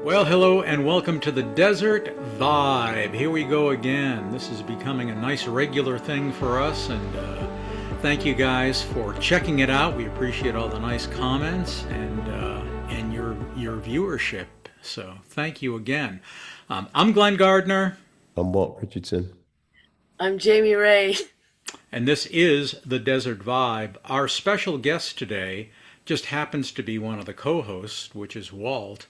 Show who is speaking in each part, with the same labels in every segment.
Speaker 1: Well, hello and welcome to the Desert Vibe. Here we go again. This is becoming a nice regular thing for us, and thank you guys for checking it out. We appreciate all the nice comments and your viewership. So thank you again. I'm Glenn Gardner,
Speaker 2: I'm Walt Richardson.
Speaker 3: I'm Jamirae.
Speaker 1: and this is the Desert Vibe. Our special guest today just happens to be one of the co-hosts, which is Walt.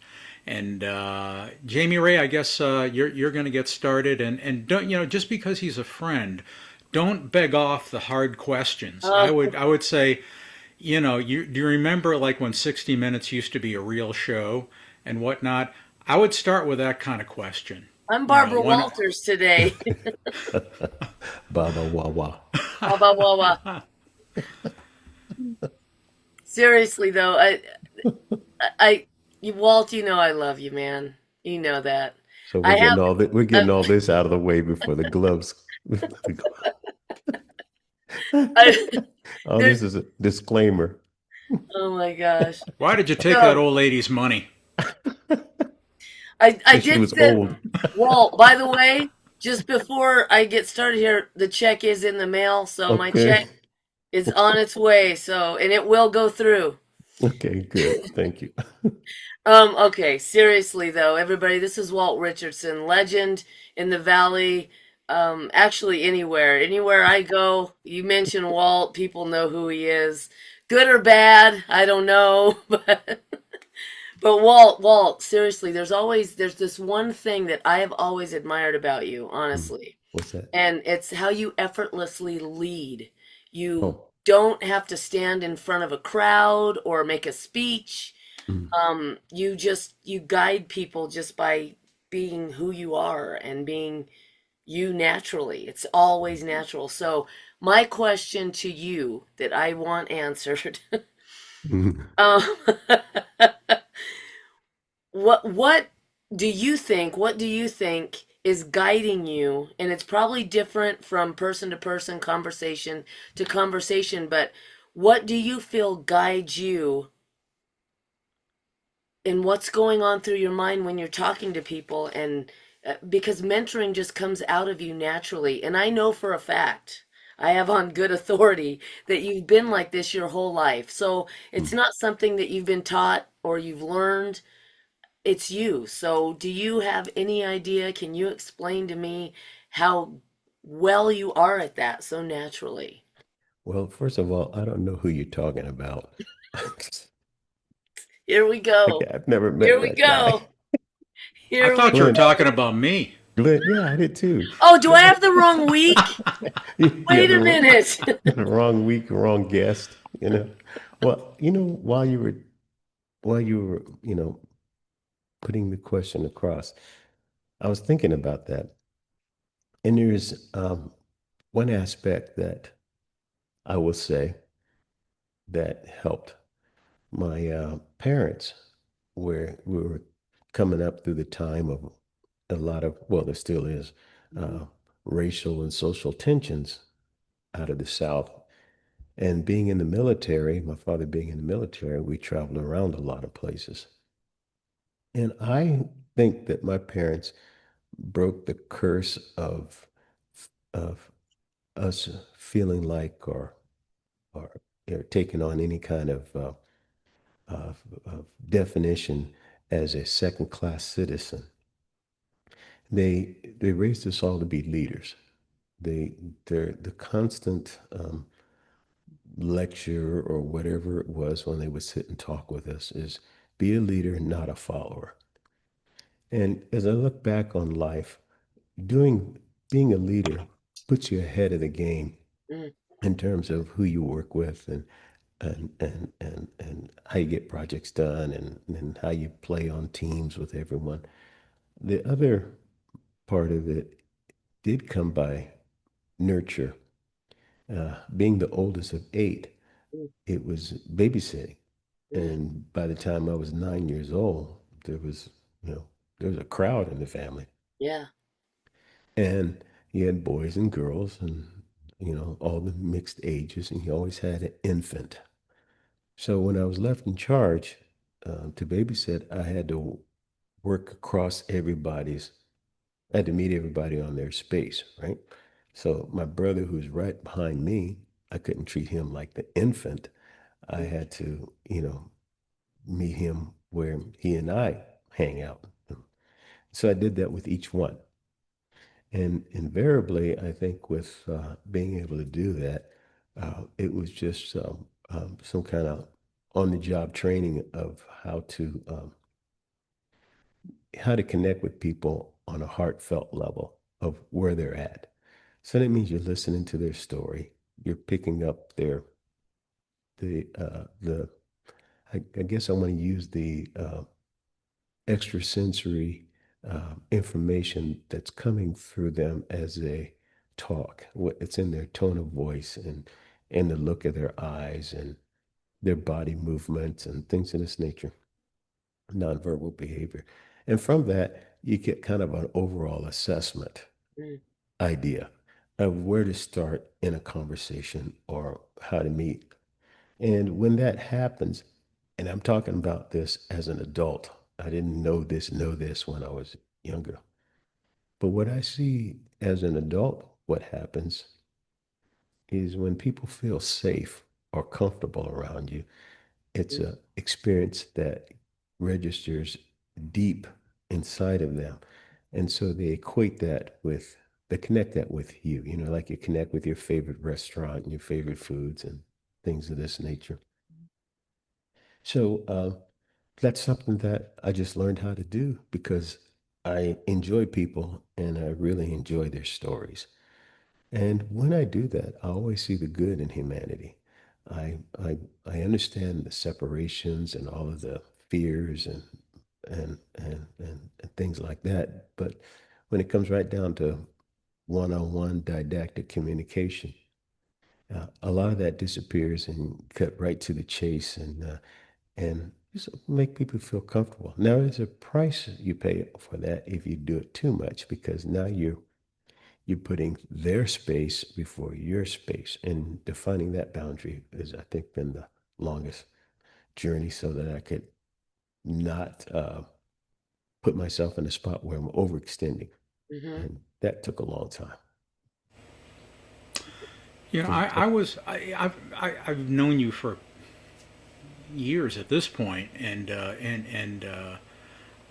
Speaker 1: And Jamirae, I guess you're going to get started, and don't just because he's a friend, don't beg off the hard questions. I
Speaker 3: Uh,
Speaker 1: would I would say, do you remember like when 60 Minutes used to be a real show and whatnot? I would start with that kind of question.
Speaker 3: I'm
Speaker 1: You know,
Speaker 3: Barbara
Speaker 1: when
Speaker 3: Walters today.
Speaker 2: Baba Wawa.
Speaker 3: Wah, wah, wah. Seriously though, Walt, you know I love you, man. You know that.
Speaker 2: So we're
Speaker 3: I have.
Speaker 2: getting we're
Speaker 3: Uh,
Speaker 2: getting all this out of the way before the gloves.
Speaker 3: I,
Speaker 2: Oh,
Speaker 3: there's.
Speaker 2: this is a disclaimer.
Speaker 3: Oh my gosh.
Speaker 1: why did you take that
Speaker 3: So
Speaker 1: old lady's money?
Speaker 3: I
Speaker 2: Because she
Speaker 3: did
Speaker 2: was
Speaker 3: send
Speaker 2: old.
Speaker 3: Walt. By the way, just before I get started here, the check is in the mail, so my
Speaker 2: Okay.
Speaker 3: check is on its way. And it will go through.
Speaker 2: Okay, good. Thank you.
Speaker 3: Okay, seriously though, everybody, this is Walt Richardson, legend in the Valley. Actually anywhere I go, you mention Walt, people know who he is. Good or bad, I don't know, but Walt, seriously, there's this one thing that I have always admired about you,
Speaker 2: Mm.
Speaker 3: honestly.
Speaker 2: What's that?
Speaker 3: And it's how you effortlessly lead. You
Speaker 2: Oh.
Speaker 3: don't have to stand in front of a crowd or make a speech.
Speaker 2: Mm.
Speaker 3: You guide people just by being who you are and being you naturally. It's always natural. So my question to you that I want answered,
Speaker 2: Mm.
Speaker 3: um, what what do you think is guiding you? And it's probably different from person to person, conversation to conversation, but what do you feel guides you and what's going on through your mind when you're talking to people and because mentoring just comes out of you naturally, and I know for a fact, I have on good authority that you've been like this your whole life, so it's
Speaker 2: Mm.
Speaker 3: not something that you've been taught or you've learned. It's you. So do you have any idea, can you explain to me how well you are at that so naturally?
Speaker 2: Well, first of all, I don't know who you're talking about.
Speaker 3: Here we go.
Speaker 2: Okay, I've never met
Speaker 3: Here we
Speaker 2: that guy.
Speaker 3: go.
Speaker 1: I
Speaker 3: Here we
Speaker 1: thought you were
Speaker 2: Glenn,
Speaker 1: talking
Speaker 3: go.
Speaker 1: about me.
Speaker 2: Glenn, yeah, I did too.
Speaker 3: Oh, do I have the wrong week?
Speaker 2: You had
Speaker 3: Wait a minute.
Speaker 2: the wrong week, wrong guest. Well, while you were, putting the question across, I was thinking about that. And there's one aspect that I will say that helped my parents, where we were coming up through the time of a lot of, well, there still is, uh, racial and social tensions out of the South. And being in the military, my father being in the military, we traveled around a lot of places. And I think that my parents broke the curse of us feeling like or taking on any kind of definition as a second class citizen. They raised us all to be leaders. They're the constant lecture or whatever it was when they would sit and talk with us is be a leader, not a follower. And as I look back on life, doing being a leader puts you ahead of the game
Speaker 3: Mm,
Speaker 2: in terms of who you work with and how you get projects done and how you play on teams with everyone. The other part of it did come by nurture. Being the oldest of eight,
Speaker 3: mm,
Speaker 2: it was babysitting.
Speaker 3: mm.
Speaker 2: And by the time I was 9 years old, there was, you know, there was a crowd in the family.
Speaker 3: Yeah.
Speaker 2: And you had boys and girls and, all the mixed ages, and you always had an infant. So when I was left in charge to babysit, I had to. work across everybody's, I had to meet everybody on their space, right? So my brother, who's right behind me, I couldn't treat him like the infant. I
Speaker 3: Mm,
Speaker 2: had to, meet him where he and I hang out. So I did that with each one. And invariably, I think with being able to do that, it was just some kind of on-the-job training of how to connect with people on a heartfelt level of where they're at. So that means you're listening to their story, you're picking up the I guess I want to use the extrasensory information that's coming through them as they talk. It's in their tone of voice and in the look of their eyes and their body movements and things of this nature, nonverbal behavior. And from that, you get kind of an overall assessment
Speaker 3: mm,
Speaker 2: idea of where to start in a conversation or how to meet. And when that happens, and I'm talking about this as an adult, I didn't know this when I was younger. But what I see as an adult, what happens is when people feel safe or comfortable around you, it's
Speaker 3: mm,
Speaker 2: a experience that registers deep inside of them. And so they equate that with, they connect that with you, like you connect with your favorite restaurant and your favorite foods and things of this nature. So that's something that I just learned how to do because I enjoy people and I really enjoy their stories. And when I do that, I always see the good in humanity. I I I understand the separations and all of the fears and things like that. But when it comes right down to one-on-one didactic communication, a lot of that disappears and cut right to the chase and just make people feel comfortable. Now, there's a price you pay for that if you do it too much because now you're putting their space before your space, and defining that boundary is, I think, been the longest journey so that I could not put myself in a spot where I'm overextending,
Speaker 3: mhm,
Speaker 2: and that took a long time.
Speaker 1: You know,
Speaker 2: Can you
Speaker 1: I
Speaker 2: talk?
Speaker 1: was I've known you for years at this point, and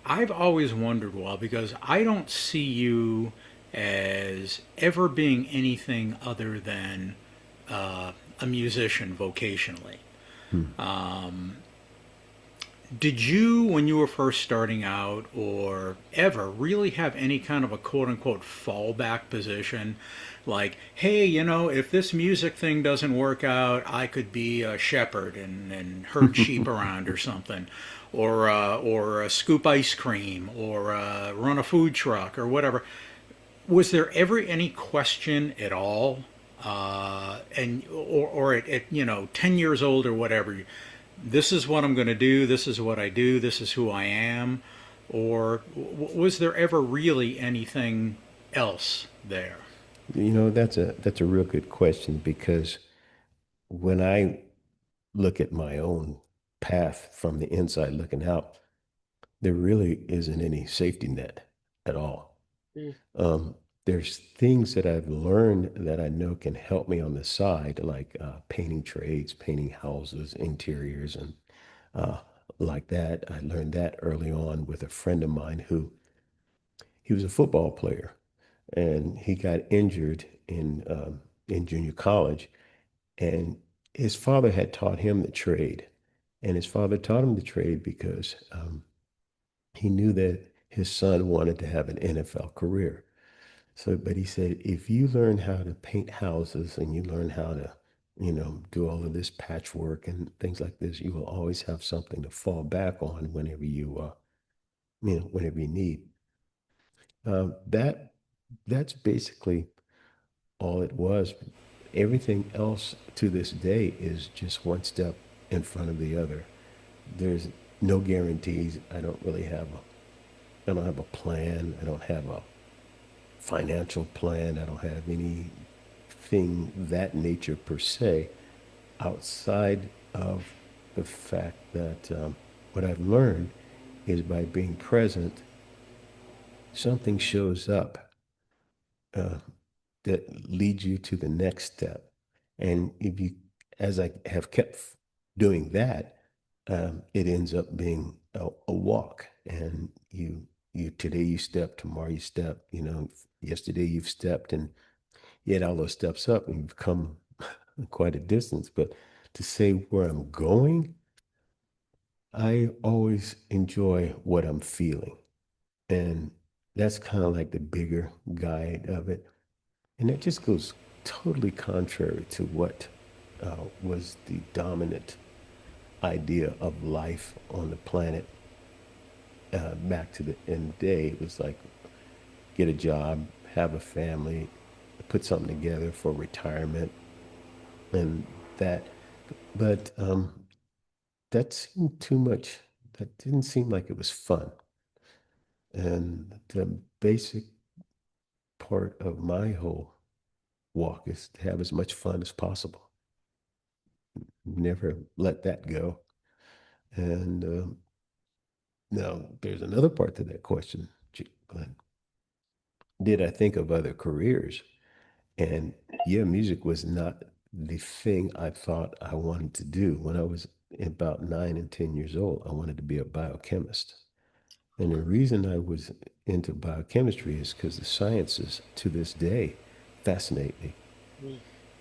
Speaker 1: I've always wondered, well, because I don't see you as ever being anything other than a musician vocationally.
Speaker 2: Hmm.
Speaker 1: Did you, when you were first starting out, or ever really have any kind of a quote unquote fallback position? Like, hey, if this music thing doesn't work out, I could be a shepherd and herd sheep around or something, or scoop ice cream, or run a food truck or whatever. Was there ever any question at all? Or at 10 years old or whatever, this is what I'm going to do, this is what I do, this is who I am? Or was there ever really anything else there?
Speaker 2: That's a real good question because when I look at my own path from the inside looking out, there really isn't any safety net at all.
Speaker 3: mm,
Speaker 2: Um, there's things that I've learned that I know can help me on the side, like painting trades, painting houses, interiors, and uh, like that. I learned that early on with a friend of mine who he was a football player, and he got injured in junior college, and his father had taught him the trade, and his father taught him the trade because he knew that his son wanted to have an NFL career. So, but he said, if you learn how to paint houses and you learn how to, do all of this patchwork and things like this, you will always have something to fall back on whenever you need. That's basically all it was. Everything else to this day is just one step in front of the other. There's no guarantees. I don't have a plan. I don't have a financial plan. I don't have anything that nature per se outside of the fact that what I've learned is by being present, something shows up uh, that leads you to the next step. And if you, as I have kept doing that, it ends up being a walk. And you today you step, tomorrow you step. Yesterday you've stepped, and you had all those steps up, and you've come quite a distance. But to say where I'm going, I always enjoy what I'm feeling. And that's kind of like the bigger guide of it. And it just goes totally contrary to what was the dominant idea of life on the planet back to the end of the day. It was like get a job, have a family, put something together for retirement, and that. But that seemed too much. That didn't seem like it was fun. And the basic part of my whole walk is to have as much fun as possible. Never let that go. And now there's another part to that question, Glenn. Did I think of other careers? And yeah, music was not the thing I thought I wanted to do. When I was about 9 and 10 years old, I wanted to be a biochemist. And the reason I was into biochemistry is because the sciences to this day fascinate me.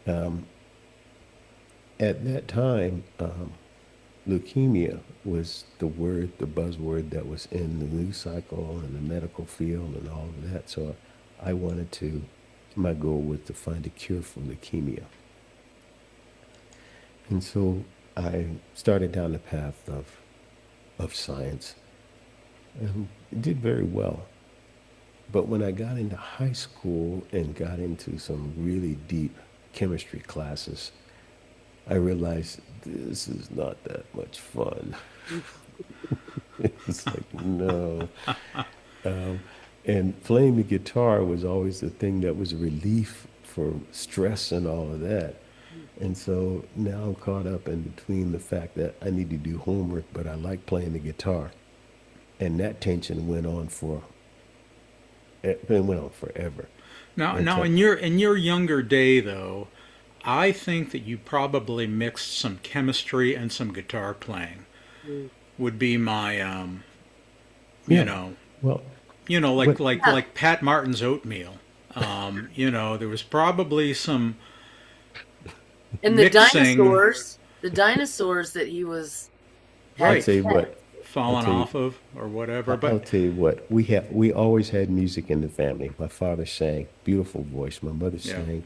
Speaker 2: Um, at that time, leukemia was the word, the buzzword that was in the news cycle and the medical field and all of that. So I wanted to, my goal was to find a cure for leukemia. And so I started down the path of science and did very well. But when I got into high school and got into some really deep chemistry classes, I realized this is not that much fun. It's like, no. And playing the guitar was always the thing that was a relief for stress and all of that. And so now I'm caught up in between the fact that I need to do homework, but I like playing the guitar. And that tension went on forever.
Speaker 1: Now in your younger day though, I think that you probably mixed some chemistry and some guitar playing. Would be my you
Speaker 2: Yeah.
Speaker 1: know,
Speaker 2: Well,
Speaker 1: like
Speaker 2: what
Speaker 1: like Pat Martin's oatmeal. There was probably some
Speaker 3: And
Speaker 1: mixing,
Speaker 3: the dinosaurs that he was
Speaker 2: I'll
Speaker 3: had
Speaker 1: right,
Speaker 2: tell you
Speaker 3: pet.
Speaker 2: what, I'll
Speaker 1: falling
Speaker 2: tell you,
Speaker 1: off of or whatever.
Speaker 2: I'll
Speaker 1: But
Speaker 2: tell you what, we always had music in the family. My father sang, beautiful voice. My mother
Speaker 1: yeah,
Speaker 2: sang.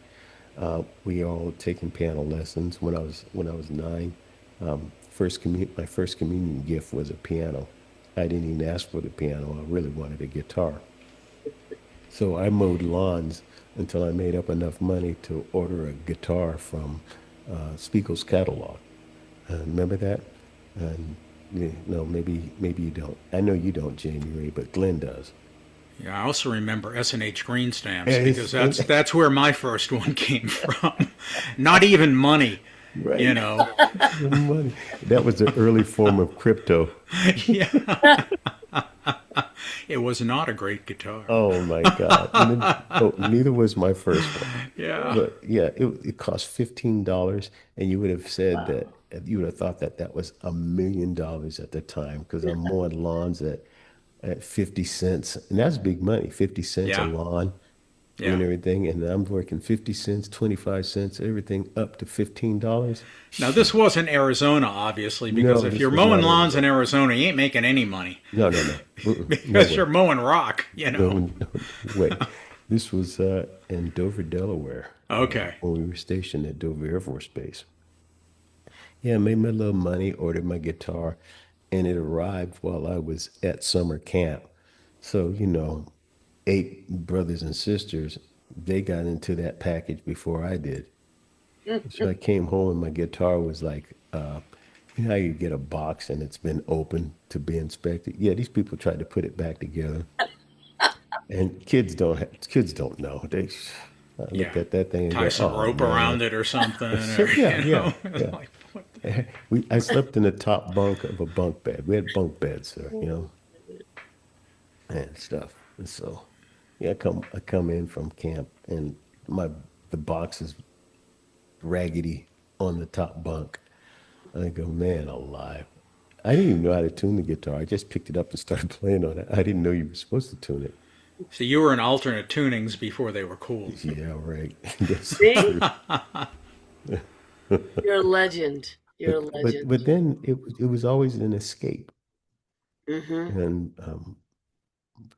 Speaker 2: We all taken piano lessons when I was 9. My first communion gift was a piano. I didn't even ask for the piano. I really wanted a guitar. So I mowed lawns until I made up enough money to order a guitar from Spiegel's catalog. Remember that? And no, maybe you don't. I know you don't, January, but Glenn does.
Speaker 1: yeah. I also remember S&H green stamps
Speaker 2: And
Speaker 1: because
Speaker 2: it's and
Speaker 1: that's where my first one came from. Not even money, you
Speaker 2: right,
Speaker 1: know.
Speaker 2: the money. That was the early form of crypto.
Speaker 1: Yeah, it was not a great guitar.
Speaker 2: Oh my God. And then, oh, neither was my first one.
Speaker 1: Yeah,
Speaker 2: But yeah, it cost $15, and you would have said that you would have thought that that was $1 million at the time because I'm mowing lawns at 50 cents, and that's big money, 50 cents a
Speaker 1: yeah,
Speaker 2: lawn and
Speaker 1: yeah.
Speaker 2: everything, and I'm working 50 cents, 25 cents, everything up to $15.
Speaker 1: Now this
Speaker 2: Shit.
Speaker 1: wasn't Arizona, obviously, because
Speaker 2: No,
Speaker 1: if
Speaker 2: this
Speaker 1: you're
Speaker 2: was
Speaker 1: mowing
Speaker 2: not
Speaker 1: lawns in
Speaker 2: Arizona.
Speaker 1: Arizona, you ain't making any money
Speaker 2: No, no, no. Mm-mm. No
Speaker 1: because you're
Speaker 2: way.
Speaker 1: mowing rock, you
Speaker 2: No,
Speaker 1: know.
Speaker 2: no way. This was in Dover, Delaware,
Speaker 1: Okay.
Speaker 2: when we were stationed at Dover Air Force Base. Yeah, I made my little money, ordered my guitar, and it arrived while I was at summer camp. So, 8 brothers and sisters, they got into that package before I did. So I came home and my guitar was like, you know how you get a box and it's been open to be inspected? Yeah, these people tried to put it back together. And kids don't know. I looked
Speaker 1: Yeah.
Speaker 2: at that thing and
Speaker 1: Tie
Speaker 2: go,
Speaker 1: some
Speaker 2: oh
Speaker 1: rope
Speaker 2: man.
Speaker 1: around it or something, or,
Speaker 2: So yeah, yeah,
Speaker 1: it's
Speaker 2: yeah.
Speaker 1: like, what the?
Speaker 2: I slept in the top bunk of a bunk bed. We had bunk beds there. and stuff. And so, yeah, I come in from camp, and my the box is raggedy on the top bunk. I go, man, alive. I didn't even know how to tune the guitar. I just picked it up and started playing on it. I didn't know you were supposed to tune it.
Speaker 1: So you were in alternate tunings before they were cool.
Speaker 2: Yeah, right. That's so
Speaker 3: See?
Speaker 2: true.
Speaker 3: You're a legend. You're a
Speaker 2: But
Speaker 3: legend.
Speaker 2: but then it was always an escape.
Speaker 3: Hmm.
Speaker 2: And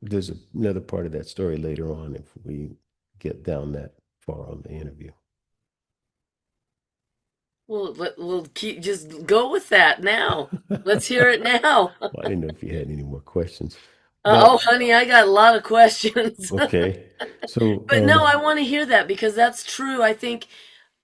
Speaker 2: there's another part of that story later on if we get down that far on the interview.
Speaker 3: We'll keep just go with that now. Let's hear it now.
Speaker 2: Well, I didn't know if you had any more questions,
Speaker 3: Oh,
Speaker 2: but
Speaker 3: honey, I got a lot of questions.
Speaker 2: okay. So
Speaker 3: But no, I want to hear that because that's true. I think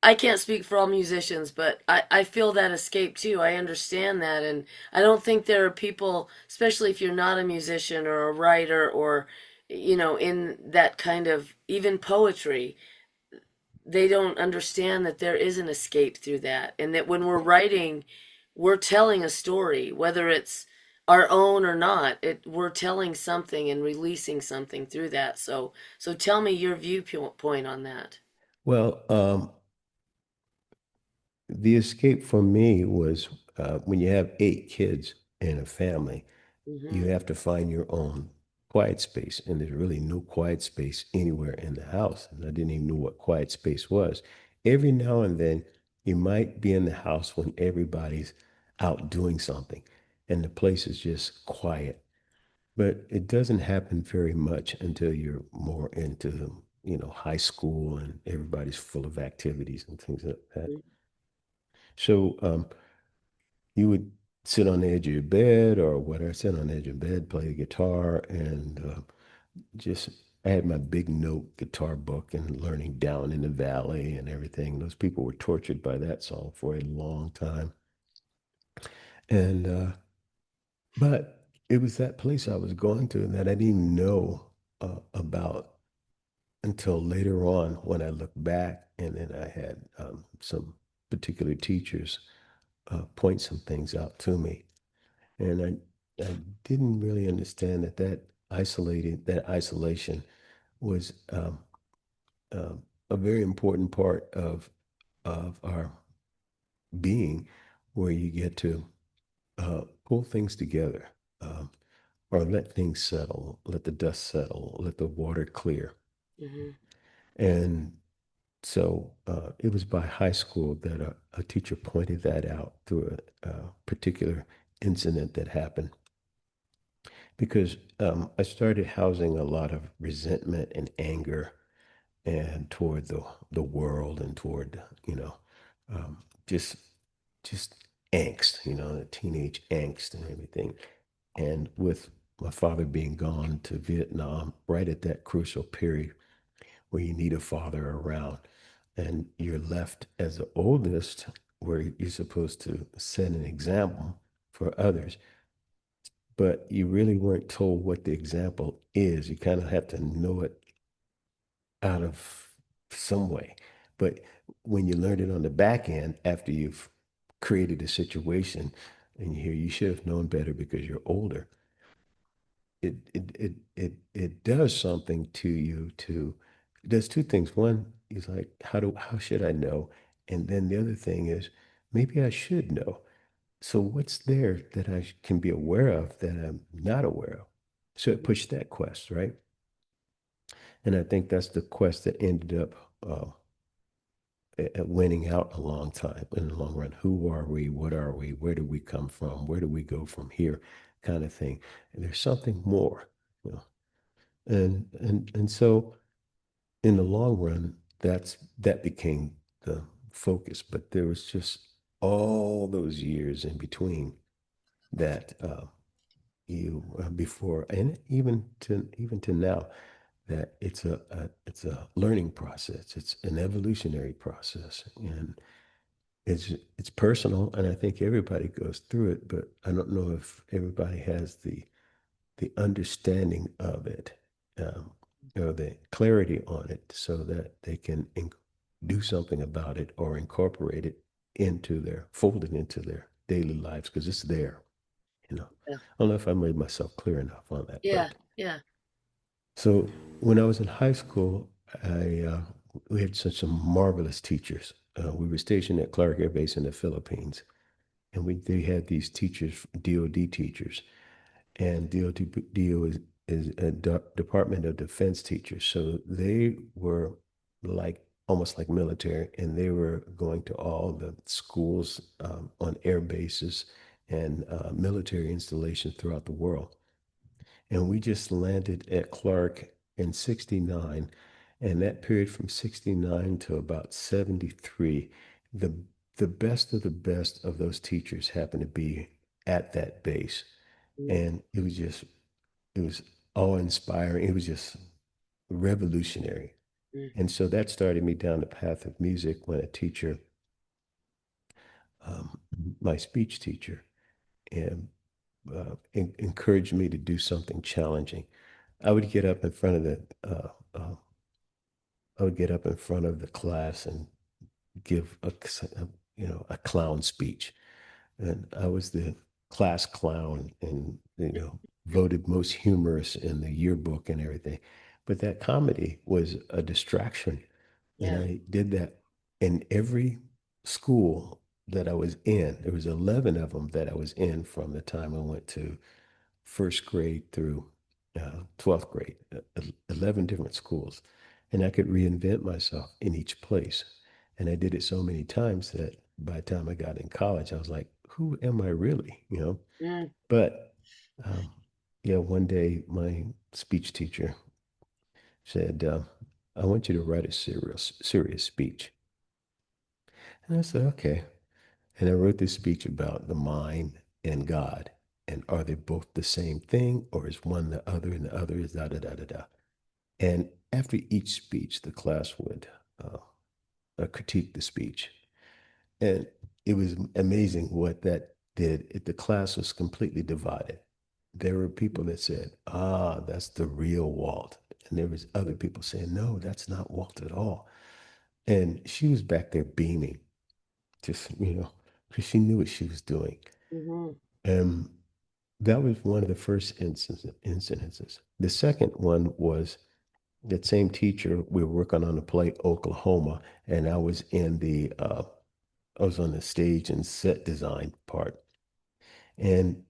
Speaker 3: I can't speak for all musicians, but I feel that escape too. I understand that. And I don't think there are people, especially if you're not a musician or a writer or, in that kind of even poetry, they don't understand that there is an escape through that. And that when we're writing, we're telling a story, whether it's our own or not. We're telling something and releasing something through that. So tell me your viewpoint on that.
Speaker 2: well, the escape for me was when you have 8 kids in a family, you
Speaker 3: Hmm.
Speaker 2: have to find your own quiet space. And there's really no quiet space anywhere in the house. And I didn't even know what quiet space was. Every now and then, you might be in the house when everybody's out doing something and the place is just quiet. But it doesn't happen very much until you're more into, high school and everybody's full of activities and things like that. So you would sit on the edge of your bed or whatever, sit on the edge of your bed, play the guitar, and just I had my big note guitar book and learning Down in the Valley and everything. Those people were tortured by that song for a long time. And but it was that place I was going to that I didn't know about until later on when I look back, and then I had some particular teachers point some things out to me. And I didn't really understand that isolation was a very important part of our being, where you get to pull things together, um, or let things settle, let the dust settle, let the water clear.
Speaker 3: Hmm.
Speaker 2: And so it was by high school that a teacher pointed that out through a particular incident that happened, because I started housing a lot of resentment and anger and toward the world and toward um, just just angst, the teenage angst and everything. And with my father being gone to Vietnam right at that crucial period where you need a father around, and you're left as the oldest, where you're supposed to set an example for others, but you really weren't told what the example is. You kind of have to know it out of some way. But when you learn it on the back end, after you've created a situation and you hear you should have known better because you're older, it does something to you. It does two things. One is like, how should I know? And then the other thing is, maybe I should know. So what's there that I can be aware of that I'm not aware of? So it pushed that quest, right? And I think that's the quest that ended up at winning out a long time in the long run. Who are we? What are we? Where do we come from? Where do we go from here? Kind of thing. And there's something more, you know. And so in the long run, that became the focus. But there was just all those years in between that you before, and even to now, that it's a learning process. It's an evolutionary process, and it's personal, and I think everybody goes through it, but I don't know if everybody has the understanding of it, um, or the clarity on it, so that they can do something about it or incorporate it fold it into their daily lives, because it's there. I don't know if I made myself clear enough on that,
Speaker 3: Yeah,
Speaker 2: but
Speaker 3: Yeah.
Speaker 2: So when I was in high school, I we had such some marvelous teachers. We were stationed at Clark Air Base in the Philippines, and they had these teachers, DoD teachers, and DO is a Department of Defense teachers. So they were like almost like military, and they were going to all the schools on air bases and military installations throughout the world. And we just landed at Clark in 69. And that period from 69 to about 73, the the best of those teachers happened to be at that base.
Speaker 3: Mm,
Speaker 2: And it was awe-inspiring. It was just revolutionary.
Speaker 3: mm,
Speaker 2: And so that started me down the path of music when a teacher, um, my speech teacher, and encouraged me to do something challenging. I would get up in front of the I would get up in front of the class and give a clown speech, and I was the class clown, and voted most humorous in the yearbook and everything. But that comedy was a distraction, and
Speaker 3: yeah.
Speaker 2: I did that in every school that I was in. There was 11 of them that I was in from the time I went to first grade through 12th grade, 11 different schools. And I could reinvent myself in each place. And I did it so many times that by the time I got in college, I was like, who am I really?
Speaker 3: Mm,
Speaker 2: But um, yeah, one day my speech teacher said, I want you to write a serious speech. And I said, okay. And I wrote this speech about the mind and God. And are they both the same thing, or is one the other and the other is da da da da da? And after each speech, the class would critique the speech. And it was amazing what that did. The class was completely divided. There were people that said, ah, that's the real Walt. And there was other people saying, no, that's not Walt at all. And she was back there beaming, just, because she knew what she was doing.
Speaker 3: mhm,
Speaker 2: And that was one of the first incidences. The second one was that same teacher. We were working on the play Oklahoma, and I was on the stage and set design part, and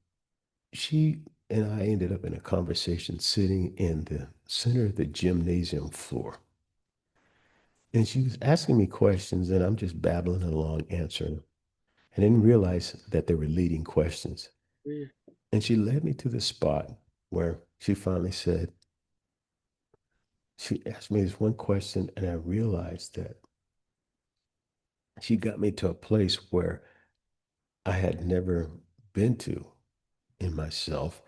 Speaker 2: she and I ended up in a conversation sitting in the center of the gymnasium floor, and she was asking me questions, and I'm just babbling along, answering. I didn't realize that they were leading questions.
Speaker 3: mm,
Speaker 2: And she led me to the spot where she finally said, she asked me this one question, and I realized that she got me to a place where I had never been to in myself.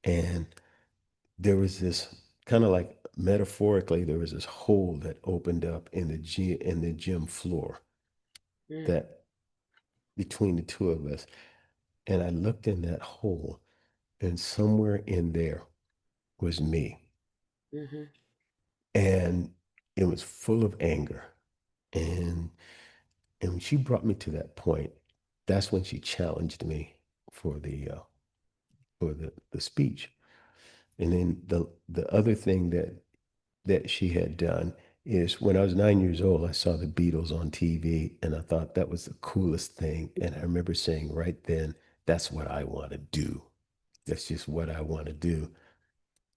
Speaker 2: And there was this kind of like metaphorically, there was this hole that opened up in the gym floor
Speaker 3: mm,
Speaker 2: that between the two of us. And I looked in that hole, and somewhere in there was me.
Speaker 3: mhm,
Speaker 2: And it was full of anger. And and when she brought me to that point, that's when she challenged me for the speech. And then the other thing that she had done is when I was 9 years old, I saw the Beatles on TV, and I thought that was the coolest thing. And I remember saying right then, that's what I want to do. That's just what I want to do.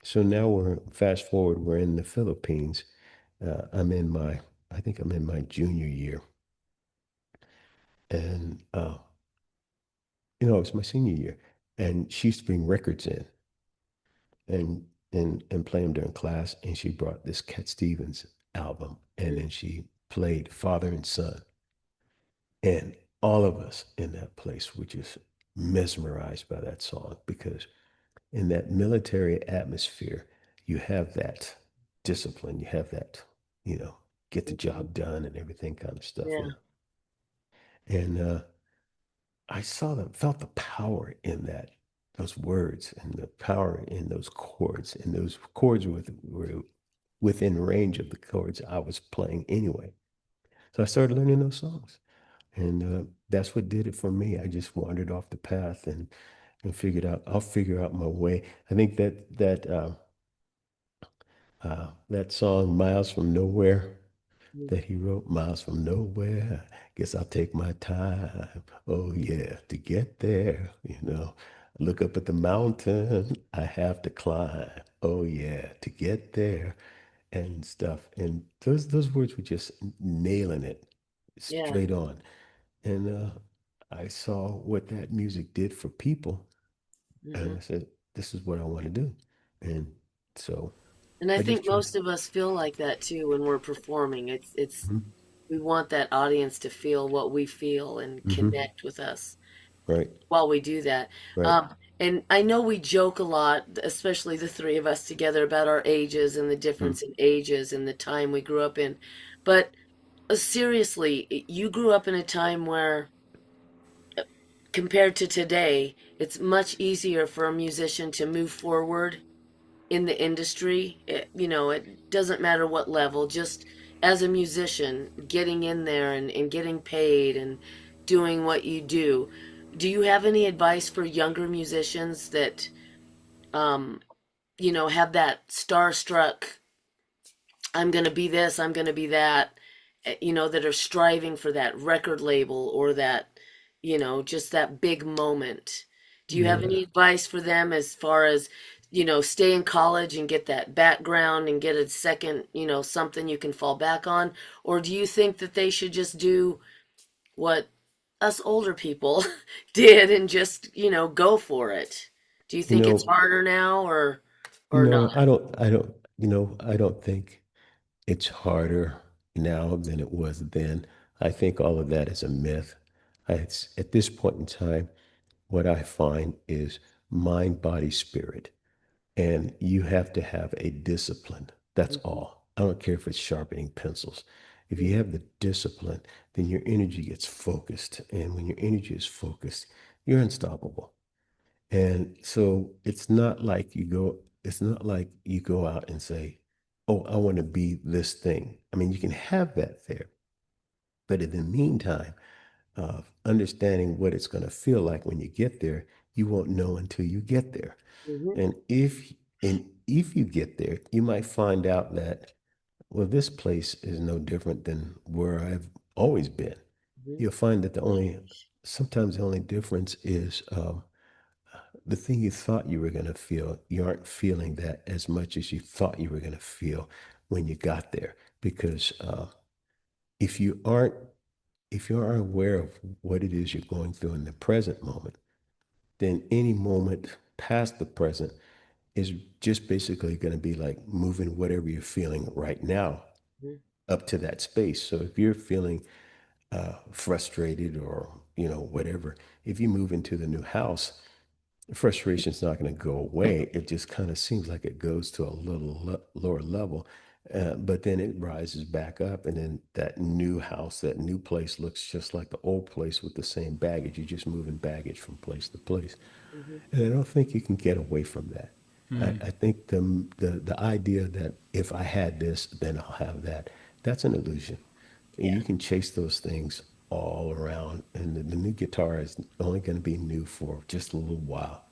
Speaker 2: So now we're fast forward, we're in the Philippines. I think I'm in my junior year, and it's my senior year, and she used to bring records in and and play them during class, and she brought this Cat Stevens album, and
Speaker 3: mm,
Speaker 2: then she played Father and Son, and all of us in that place were just mesmerized by that song because in that military atmosphere, you have that discipline, you have that, you know, get the
Speaker 3: mhm.
Speaker 2: job done and everything kind of stuff,
Speaker 3: Yeah.
Speaker 2: And I felt the power in those words and the power in those chords. And those chords were within range of the chords I was playing anyway. So I started learning those songs. And that's what did it for me. I just wandered off the path and figured out I'll figure out my way. I think that That song, Miles from Nowhere,
Speaker 3: Mhm.
Speaker 2: that he wrote, Miles from Nowhere. Guess I'll take my time. Oh, yeah, to get there, Look up at the mountain I have to climb. Oh, yeah, to get there and stuff. And those words were just nailing it
Speaker 3: Yeah.
Speaker 2: straight on. And I saw what that music did for people.
Speaker 3: Hmm.
Speaker 2: And I said, this is what I want to do. And so
Speaker 3: And I
Speaker 2: I
Speaker 3: think
Speaker 2: just try.
Speaker 3: most of us feel like that too when we're performing. It's
Speaker 2: Mhm.
Speaker 3: we want that audience to feel what we feel and
Speaker 2: Mhm.
Speaker 3: connect with us
Speaker 2: Right,
Speaker 3: while we do that.
Speaker 2: right.
Speaker 3: And I know we joke a lot, especially the three of us together, about our ages and the
Speaker 2: Mm.
Speaker 3: difference in ages and the time we grew up in. But seriously, you grew up in a time where, compared to today, it's much easier for a musician to move forward in the industry. It doesn't matter what level, just as a musician, getting in there and getting paid and doing what you do. Do you have any advice for younger musicians that, um, have that starstruck, I'm going to be this, I'm going to be that, that are striving for that record label or that, just that big moment? Do you have
Speaker 2: Yeah.
Speaker 3: any advice for them as far as, stay in college and get that background and get a second, something you can fall back on? Or do you think that they should just do what us older people did and just, go for it? Do you
Speaker 2: You
Speaker 3: think it's
Speaker 2: know,
Speaker 3: harder now or not?
Speaker 2: no, I don't think it's harder now than it was then. I think all of that is a myth. At this point in time, what I find is mind, body, spirit. And you have to have a discipline. That's
Speaker 3: Mhm.
Speaker 2: all. I don't care if it's sharpening pencils. If you have the discipline, then your energy gets focused. And when your energy is focused, you're unstoppable. And so it's not like you go out and say, oh, I want to be this thing. I mean, you can have that there. But in the meantime, of understanding what it's going to feel like when you get there, you won't know until you get there.
Speaker 3: Mhm.
Speaker 2: And if you get there, you might find out that, well, this place is no different than where I've always been.
Speaker 3: Mhm.
Speaker 2: You'll find that sometimes the only difference is the thing you thought you were going to feel, you aren't feeling that as much as you thought you were going to feel when you got there. Because if you aren't if you aren't aware of what it is you're going through in the present moment, then any moment past the present is just basically going to be like moving whatever you're feeling right now
Speaker 3: Mhm.
Speaker 2: up to that space. So if you're feeling frustrated or whatever, if you move into the new house, frustration's not going to go away. It just kind of seems like it goes to a little lower level. But then it rises back up, and then that new house, that new place looks just like the old place with the same baggage. You're just moving baggage from place to place.
Speaker 3: Mhm.
Speaker 2: And I don't think you can get away from that.
Speaker 1: Hmm.
Speaker 2: I think the idea that if I had this, then I'll have that, that's an illusion.
Speaker 3: Yeah.
Speaker 2: You can chase those things all around, and the new guitar is only going to be new for just a little while.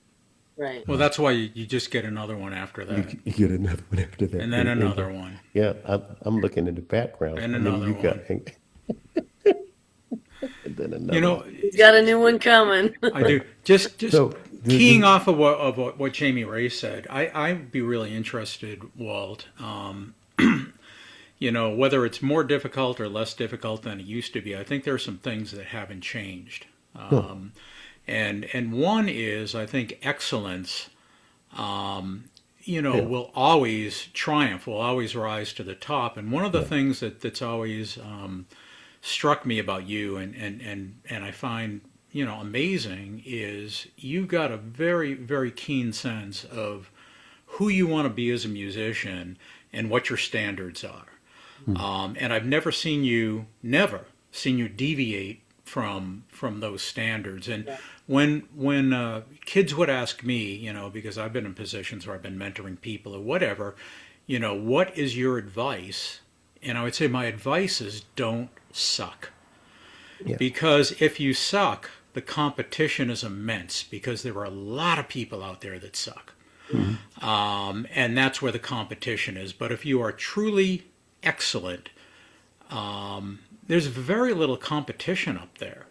Speaker 3: Right.
Speaker 1: Well, that's why you just get another one after
Speaker 2: You,
Speaker 1: that,
Speaker 2: you get another one after
Speaker 1: and
Speaker 2: that,
Speaker 1: then
Speaker 2: and
Speaker 1: another one,
Speaker 2: yeah, I'm looking in the background.
Speaker 1: and
Speaker 2: How many
Speaker 1: another
Speaker 2: you got?
Speaker 1: one.
Speaker 2: And then
Speaker 1: You
Speaker 2: another one.
Speaker 1: know,
Speaker 3: He's got a new one coming.
Speaker 1: I
Speaker 2: Right.
Speaker 1: do. Just
Speaker 2: So
Speaker 1: keying off of what Jamie Ray said. I'd be really interested, Walt. Whether it's more difficult or less difficult than it used to be. I think there are some things that haven't changed.
Speaker 2: no,
Speaker 1: And one is, I think, excellence.
Speaker 2: yeah,
Speaker 1: Will always triumph, will always rise to the top. And one of the
Speaker 2: yeah,
Speaker 1: things that's always struck me about you, and I find amazing, is you got a very very keen sense of who you want to be as a musician and what your standards are.
Speaker 2: mm,
Speaker 1: And I've never seen you deviate from those standards. And
Speaker 3: Yeah.
Speaker 1: when kids would ask me, because I've been in positions where I've been mentoring people or whatever, what is your advice? And I would say my advice is don't suck.
Speaker 2: yeah,
Speaker 1: Because if you suck, the competition is immense because there are a lot of people out there that suck.
Speaker 2: Mhm.
Speaker 1: And that's where the competition is. But if you are truly excellent, there's very little competition up there.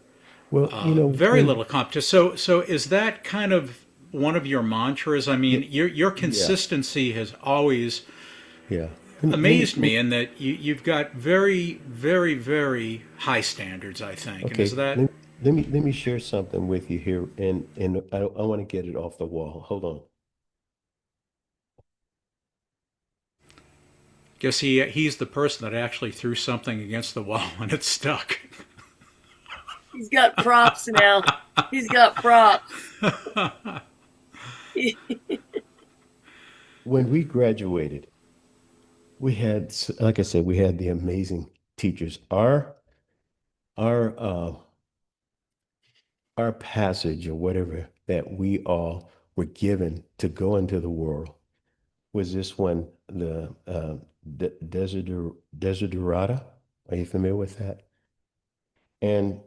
Speaker 2: Well,
Speaker 1: Very
Speaker 2: when
Speaker 1: little competition. So is that kind of one of your mantras? I
Speaker 2: yeah,
Speaker 1: mean, your
Speaker 2: yeah,
Speaker 1: consistency has always
Speaker 2: yeah.
Speaker 1: amazed me in that you've got very, very, very high standards, I think. And is
Speaker 2: Okay,
Speaker 1: that,
Speaker 2: let me share something with you here, and I want to get it off the wall. Hold on.
Speaker 1: guess he's the person that actually threw something against the wall and it stuck.
Speaker 3: He's got props now. He's got props.
Speaker 2: When we graduated, we had, like I said, we had the amazing teachers. Our our passage or whatever that we all were given to go into the world was this one, the Desiderata. Are you familiar with that? And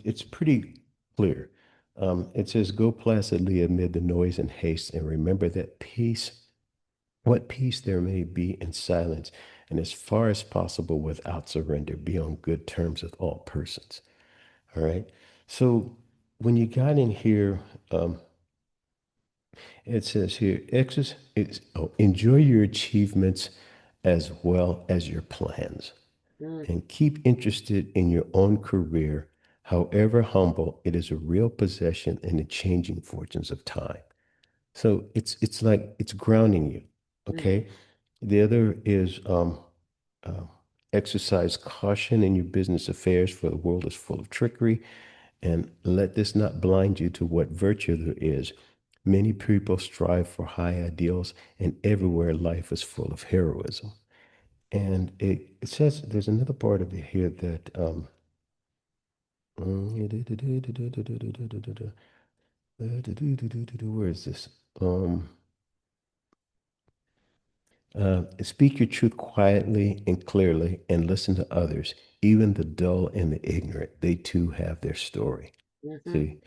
Speaker 2: it's pretty clear. It says, "Go placidly amid the noise and haste, and remember that peace, what peace there may be in silence, and as far as possible without surrender, be on good terms with all persons." All right. So when you got in here, it says here, enjoy your achievements as well as your plans,
Speaker 3: Mm,
Speaker 2: and keep interested in your own career. However humble, it is a real possession in the changing fortunes of time. So it's like it's grounding you.
Speaker 3: mm,
Speaker 2: Okay. The other is uh, exercise caution in your business affairs, for the world is full of trickery. And let this not blind you to what virtue there is. Many people strive for high ideals, and everywhere life is full of heroism. And it says there's another part of it here that where is this? Speak your truth quietly and clearly, and listen to others, even the dull and the ignorant. They too have their story.
Speaker 3: mm-hmm.
Speaker 2: See,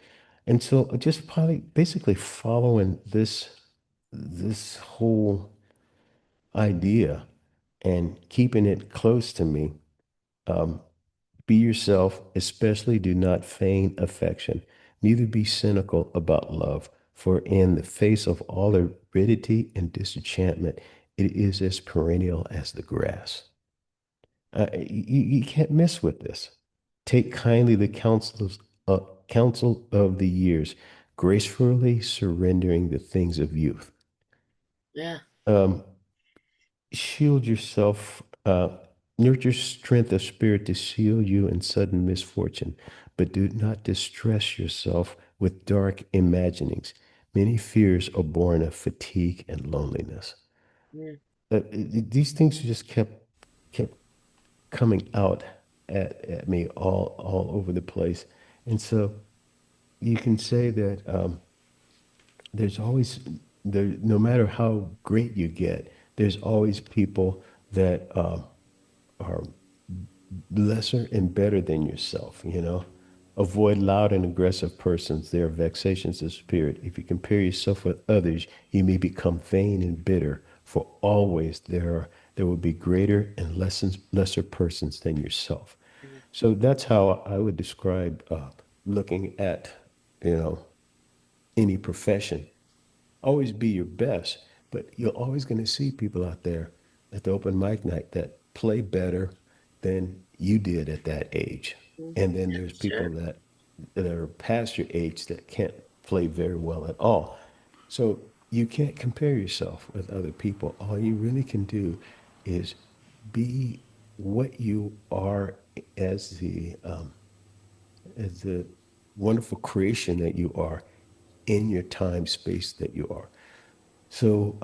Speaker 2: and so just probably basically following this whole idea and keeping it close to me. Um, be yourself, especially do not feign affection, neither be cynical about love, for in the face of all aridity and disenchantment, it is as perennial as the grass. You can't mess with this. Take kindly the counsel of the years, gracefully surrendering the things of youth.
Speaker 3: Yeah.
Speaker 2: Um, shield yourself, nurture strength of spirit to shield you in sudden misfortune, but do not distress yourself with dark imaginings. Many fears are born of fatigue and loneliness.
Speaker 3: Mm,
Speaker 2: These things just kept coming out at me all over the place. And so you can say that there's always there, no matter how great you get, there's always people that are lesser and better than yourself, you know. Avoid loud and aggressive persons. They are vexations of spirit. If you compare yourself with others, you may become vain and bitter, for always there will be greater and lesser persons than yourself.
Speaker 3: mm,
Speaker 2: So that's how I would describe looking at, you know, any profession. Always be your best, but you're always going to see people out there at the open mic night that play better than you did at that age.
Speaker 3: mm.
Speaker 2: And then there's people
Speaker 3: Sure.
Speaker 2: that are past your age that can't play very well at all. So you can't compare yourself with other people. All you really can do is be what you are as the wonderful creation that you are in your time space that you are. So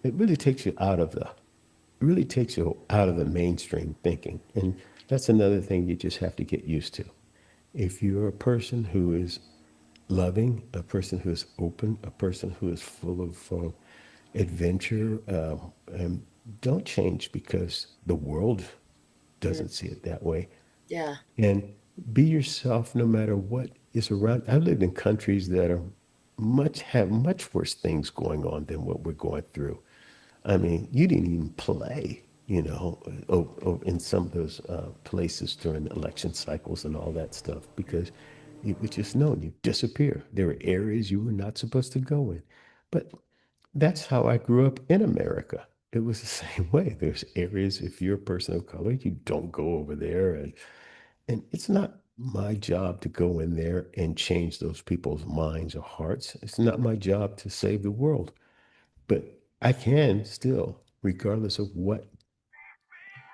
Speaker 2: it really takes you out of the it really takes you out of the mainstream thinking. And that's another thing you just have to get used to. If you're a person who is loving, a person who is open, a person who is full of adventure, and don't change because the world
Speaker 3: Mm,
Speaker 2: doesn't see it that way.
Speaker 3: yeah.
Speaker 2: And be yourself no matter what is around. I've lived in countries that are have much worse things going on than what we're going through. I mean, you didn't even play, in some of those places during election cycles and all that stuff because you were just known you disappear. There were areas you were not supposed to go in. But that's how I grew up in America. It was the same way. There's areas, if you're a person of color, you don't go over there. And it's not my job to go in there and change those people's minds or hearts. It's not my job to save the world. But I can still, regardless of what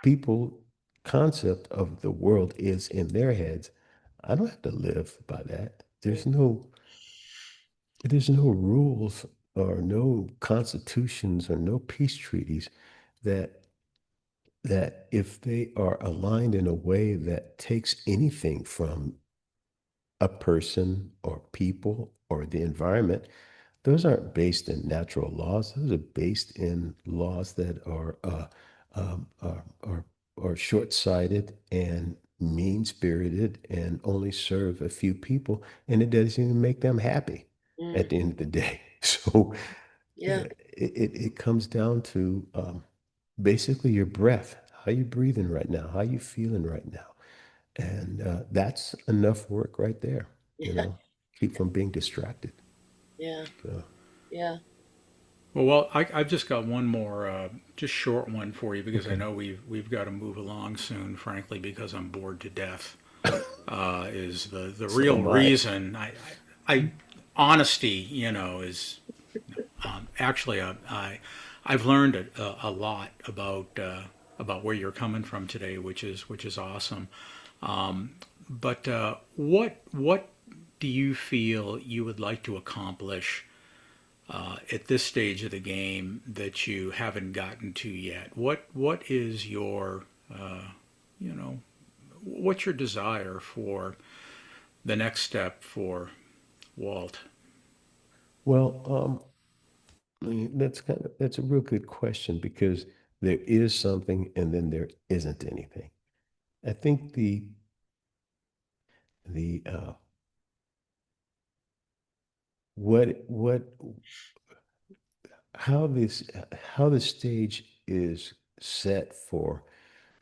Speaker 2: people concept of the world is in their heads, I don't have to live by that. There's no rules or no constitutions or no peace treaties that if they are aligned in a way that takes anything from a person or people or the environment, those aren't based in natural laws. Those are based in laws that are short-sighted and mean-spirited and only serve a few people, and it doesn't even make them happy
Speaker 3: Mm,
Speaker 2: at the end of the day. So
Speaker 3: yeah.
Speaker 2: it comes down to basically your breath. How you breathing right now? How you feeling right now? And that's enough work right there, you
Speaker 3: Yeah.
Speaker 2: know, keep from being distracted.
Speaker 3: Yeah.
Speaker 2: So,
Speaker 3: Yeah.
Speaker 1: I've just got one more, just short one for you because I
Speaker 2: okay.
Speaker 1: know we've got to move along soon. Frankly, because I'm bored to death. Is the
Speaker 2: So
Speaker 1: real
Speaker 2: am I.
Speaker 1: reason I honesty, is actually I've learned a lot about where you're coming from today, which is awesome. But what do you feel you would like to accomplish at this stage of the game that you haven't gotten to yet? What is your you know what's your desire for the next step for Walt?
Speaker 2: Well, I mean, that's a real good question because there is something and then there isn't anything. I think the what how this how the stage is set for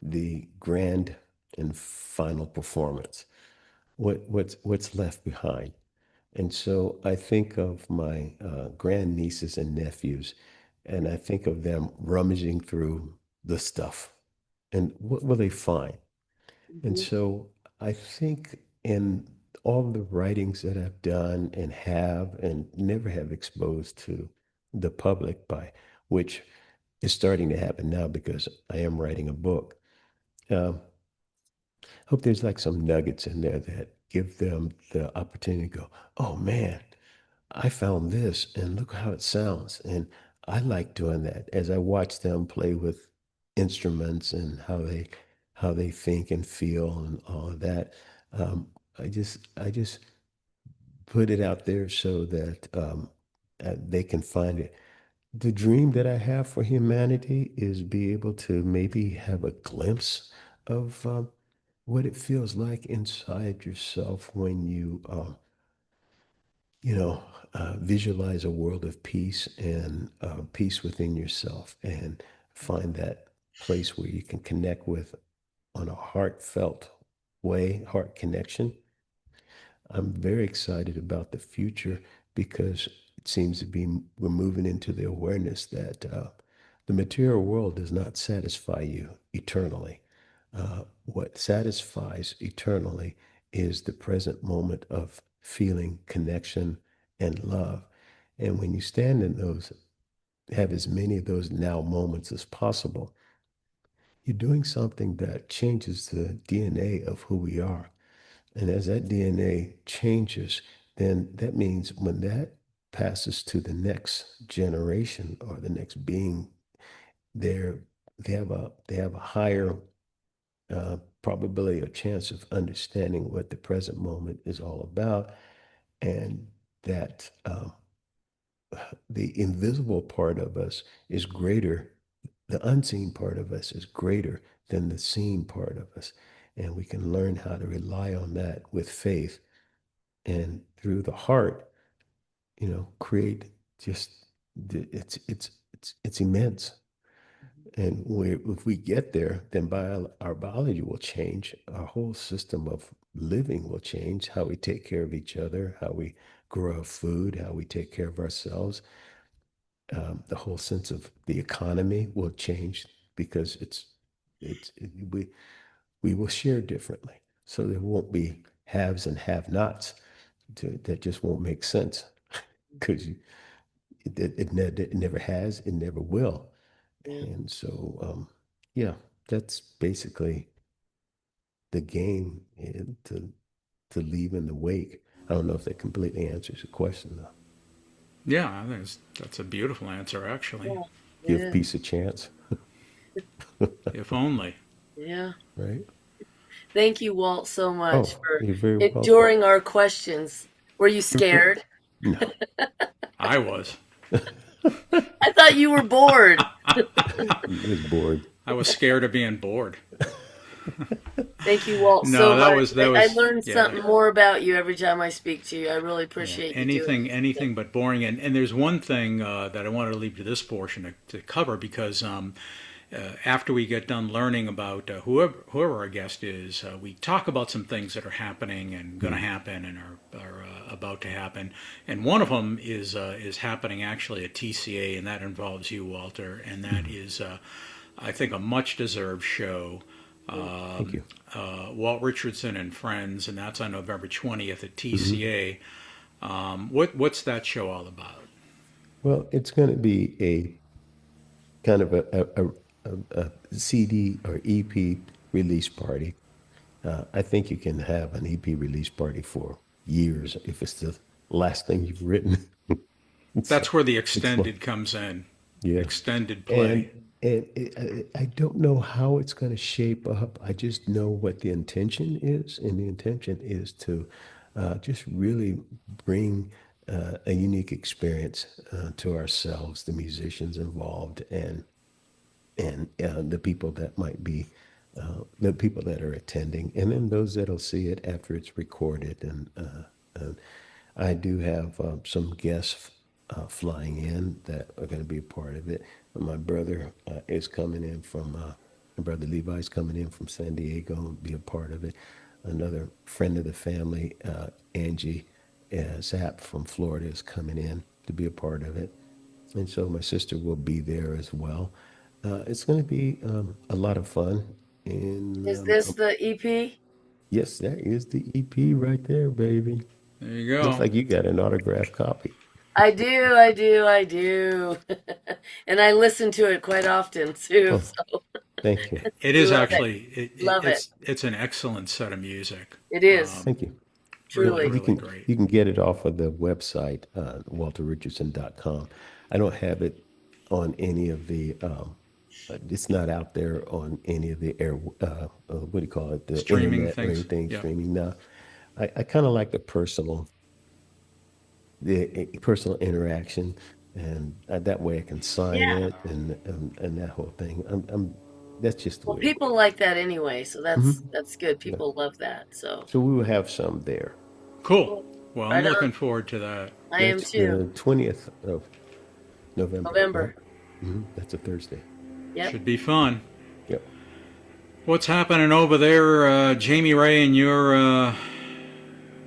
Speaker 2: the grand and final performance. What's left behind. And so I think of my grandnieces and nephews, and I think of them rummaging through the stuff. And what will they find? And
Speaker 3: Hmm.
Speaker 2: so I think in all the writings that I've done and have and never have exposed to the public, by which is starting to happen now because I am writing a book. Um, Hope there's like some nuggets in there that give them the opportunity to go, oh man, I found this and look how it sounds. And I like doing that as I watch them play with instruments and how they think and feel and all of that. Um, I just put it out there so that they can find it. The dream that I have for humanity is be able to maybe have a glimpse of what it feels like inside yourself when you know, visualize a world of peace and peace within yourself and find that place where you can connect with on a heartfelt way, heart connection. I'm very excited about the future because it seems to be we're moving into the awareness that the material world does not satisfy you eternally. What satisfies eternally is the present moment of feeling connection and love. And when you stand in those, have as many of those now moments as possible, you're doing something that changes the DNA of who we are. And as that DNA changes, then that means when that passes to the next generation or the next being, they're they have a higher probability or chance of understanding what the present moment is all about, and that the invisible part of us is greater, the unseen part of us is greater than the seen part of us. And we can learn how to rely on that with faith and through the heart, create just it's immense. And if we get there, then our biology will change. Our whole system of living will change. How we take care of each other, how we grow our food, how we take care of ourselves. The whole sense of the economy will change because it's we will share differently. So there won't be haves and have-nots that just won't make sense because it never has, it never will.
Speaker 3: Yeah.
Speaker 2: And so, yeah, that's basically the game to leave in the wake. I don't know if that completely answers the question, though.
Speaker 1: Yeah, that's a beautiful answer, actually.
Speaker 3: Yeah. It
Speaker 2: Give
Speaker 3: is.
Speaker 2: peace a chance,
Speaker 1: If only.
Speaker 3: Yeah.
Speaker 2: right?
Speaker 3: Thank you, Walt, so much
Speaker 2: Oh,
Speaker 3: for
Speaker 2: you're very welcome.
Speaker 3: enduring our questions. Were you scared?
Speaker 2: No,
Speaker 1: I was.
Speaker 3: I thought you were bored.
Speaker 2: he was bored.
Speaker 1: I was scared of being bored.
Speaker 3: Thank you, Walt,
Speaker 1: No,
Speaker 3: so
Speaker 1: that
Speaker 3: much.
Speaker 1: was that
Speaker 3: I
Speaker 1: was
Speaker 3: learned
Speaker 1: yeah.
Speaker 3: something more about you every time I speak to you. I really
Speaker 1: Yeah,
Speaker 3: appreciate you doing
Speaker 1: anything
Speaker 3: this.
Speaker 1: anything but boring. And there's one thing that I wanted to leave to this portion to cover because after we get done learning about whoever our guest is, we talk about some things that are happening and going to
Speaker 2: Mm,
Speaker 1: happen and are about to happen. And one of them is happening actually at TCA, and that involves you, Walter. And that
Speaker 2: mm.
Speaker 1: is, I think, a much deserved show.
Speaker 2: Thank you.
Speaker 1: Walt Richardson and Friends, and that's on November 20th at
Speaker 2: Hmm.
Speaker 1: TCA. What's that show all about?
Speaker 2: Well, it's going to be a kind of a CD or EP release party. I think you can have an EP release party for years if it's the last thing you've written. So
Speaker 1: That's where the
Speaker 2: it's fun.
Speaker 1: extended comes in.
Speaker 2: Yeah.
Speaker 1: Extended
Speaker 2: And
Speaker 1: play.
Speaker 2: I don't know how it's going to shape up. I just know what the intention is, and the intention is to just really bring a unique experience to ourselves, the musicians involved, and the people that might be the people that are attending, and then those that'll see it after it's recorded. And I do have some guests flying in that are going to be a part of it. My brother is coming in from my brother Levi's coming in from San Diego and be a part of it. Another friend of the family, Angie Zapp from Florida, is coming in to be a part of it. And so my sister will be there as well. It's going to be a lot of fun. And
Speaker 3: Is this the EP?
Speaker 2: yes, that is the EP right there, baby.
Speaker 1: There you
Speaker 2: Looks
Speaker 1: go.
Speaker 2: like you got an autographed copy.
Speaker 3: I do, I do, I do. And I listen to it quite often too.
Speaker 2: Oh,
Speaker 3: So
Speaker 2: thank you.
Speaker 1: It
Speaker 3: we
Speaker 1: is
Speaker 3: love it.
Speaker 1: actually
Speaker 3: Love it.
Speaker 1: it's an excellent set of music.
Speaker 3: It is,
Speaker 1: Um,
Speaker 2: Thank you. Yeah,
Speaker 1: really,
Speaker 3: truly.
Speaker 2: you
Speaker 1: really
Speaker 2: can
Speaker 1: great.
Speaker 2: you can get it off of the website, walterrichardson.com. I don't have it on any of the it's not out there on any of the what do you call it, the
Speaker 1: Streaming
Speaker 2: internet or
Speaker 1: things.
Speaker 2: anything
Speaker 1: Yeah.
Speaker 2: streaming now. I kind of like the personal interaction, and that way I can sign
Speaker 3: Yeah.
Speaker 2: it and that whole thing. That's just the
Speaker 3: Well,
Speaker 2: way it
Speaker 3: people
Speaker 2: works.
Speaker 3: like that anyway, so
Speaker 2: Hmm.
Speaker 3: that's good.
Speaker 2: Yeah.
Speaker 3: People love that. So
Speaker 2: So we will have some there.
Speaker 1: Cool.
Speaker 3: cool.
Speaker 1: Well, I'm
Speaker 3: Right on.
Speaker 1: looking forward to that.
Speaker 3: I am
Speaker 2: That's
Speaker 3: too.
Speaker 2: the 20th of November, right?
Speaker 3: November.
Speaker 2: That's a Thursday.
Speaker 3: Yep.
Speaker 1: Should be fun.
Speaker 2: Yep.
Speaker 1: What's happening over there, Jamie Ray, and your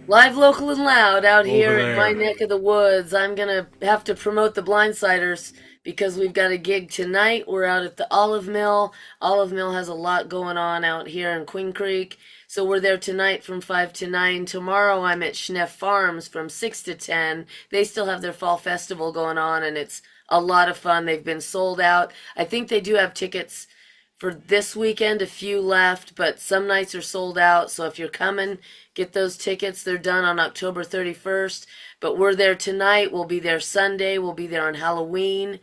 Speaker 3: Live, local, and loud out
Speaker 1: over
Speaker 3: here in my
Speaker 1: there?
Speaker 3: neck of the woods. I'm gonna have to promote the Blindsiders because we've got a gig tonight. We're out at the Olive Mill. Olive Mill has a lot going on out here in Queen Creek. So we're there tonight from 5 to 9. Tomorrow I'm at Schneff Farms from 6 to 10. They still have their fall festival going on and it's a lot of fun. They've been sold out. I think they do have tickets for this weekend, a few left, but some nights are sold out. So if you're coming, get those tickets. They're done on October 31st. But we're there tonight. We'll be there Sunday. We'll be there on Halloween.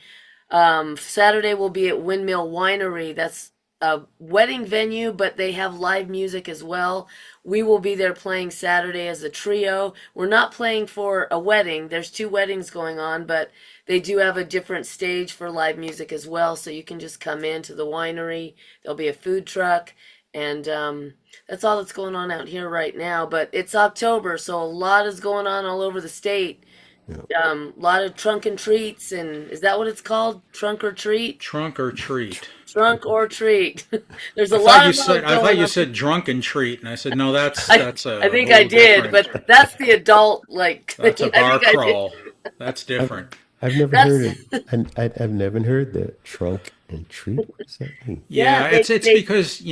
Speaker 3: Saturday we'll be at Windmill Winery. That's a wedding venue, but they have live music as well. We will be there playing Saturday as a trio. We're not playing for a wedding. There's two weddings going on, but they do have a different stage for live music as well. So you can just come into the winery. There'll be a food truck. And that's all that's going on out here right now. But it's October, so a lot is going on all over the state.
Speaker 2: Yeah.
Speaker 3: A lot of trunk and treats, and is that what it's called? Trunk or treat?
Speaker 1: Trunk or treat.
Speaker 3: Trunk or treat. There's a
Speaker 1: I thought
Speaker 3: lot
Speaker 1: you
Speaker 3: of those
Speaker 1: said I thought
Speaker 3: going
Speaker 1: you
Speaker 3: on.
Speaker 1: said drunken treat, and I said no.
Speaker 3: I
Speaker 1: That's
Speaker 3: I
Speaker 1: a
Speaker 3: think I
Speaker 1: whole
Speaker 3: did,
Speaker 1: different.
Speaker 3: but that's the adult like
Speaker 1: That's a
Speaker 3: thing. I
Speaker 1: bar
Speaker 3: think I did.
Speaker 1: crawl. That's
Speaker 2: I've
Speaker 1: different.
Speaker 2: I've never
Speaker 3: That's
Speaker 2: heard it. And I've never heard the trunk and treat. What does that mean?
Speaker 3: yeah.
Speaker 1: Yeah, it's because